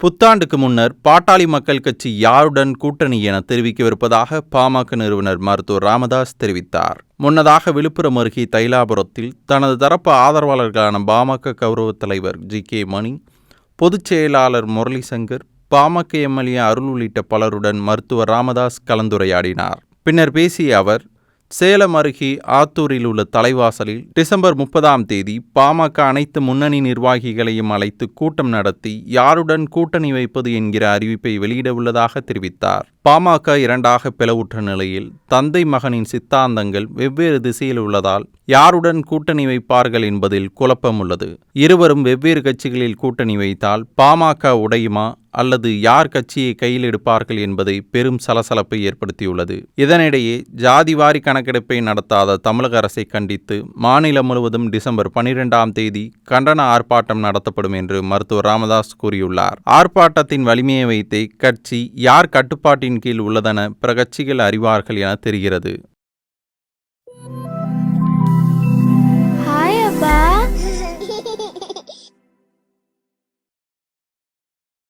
புத்தாண்டுக்கு முன்னர் பாட்டாளி மக்கள் கட்சி யாருடன் கூட்டணி என தெரிவிக்கவிருப்பதாக பாமக நிறுவனர் மருத்துவர் ராமதாஸ் தெரிவித்தார். முன்னதாக விழுப்புரம் அருகே தைலாபுரத்தில் தனது தரப்பு ஆதரவாளர்களான பாமக கௌரவ தலைவர் ஜி. மணி, பொதுச் செயலாளர் முரளிசங்கர், பாமக எம்எல்ஏ அருள் உள்ளிட்ட பலருடன் மருத்துவர் ராமதாஸ் கலந்துரையாடினார். பின்னர் பேசிய அவர், சேலம் அருகே ஆத்தூரில் உள்ள தலைவாசலில் டிசம்பர் 30ஆம் தேதி பாமக அனைத்து முன்னணி நிர்வாகிகளையும் அழைத்து கூட்டம் நடத்தி யாருடன் கூட்டணி வைப்பது என்கிற அறிவிப்பை வெளியிட உள்ளதாக தெரிவித்தார். பாமக இரண்டாக பிளவுற்ற நிலையில் தந்தை மகனின் சித்தாந்தங்கள் வெவ்வேறு திசையில் உள்ளதால் யாருடன் கூட்டணி வைப்பார்கள் என்பதில் குழப்பம் உள்ளது. இருவரும் வெவ்வேறு கட்சிகளில் கூட்டணி வைத்தால் பாமக உடையுமா அல்லது யார் கட்சியை கையில் எடுப்பார்கள் என்பதை பெரும் சலசலப்பை ஏற்படுத்தியுள்ளது. இதனிடையே ஜாதிவாரி கணக்கெடுப்பை நடத்தாத தமிழக அரசை கண்டித்து மாநிலம் முழுவதும் டிசம்பர் 12ஆம் தேதி கண்டன ஆர்ப்பாட்டம் நடத்தப்படும் என்று மருத்துவர் ராமதாஸ் கூறியுள்ளார். ஆர்ப்பாட்டத்தின் வலிமையை வைத்தே கட்சி யார் கட்டுப்பாட்டின் கீழ் உள்ளதென பிற கட்சிகள் அறிவார்கள் என தெரிகிறது.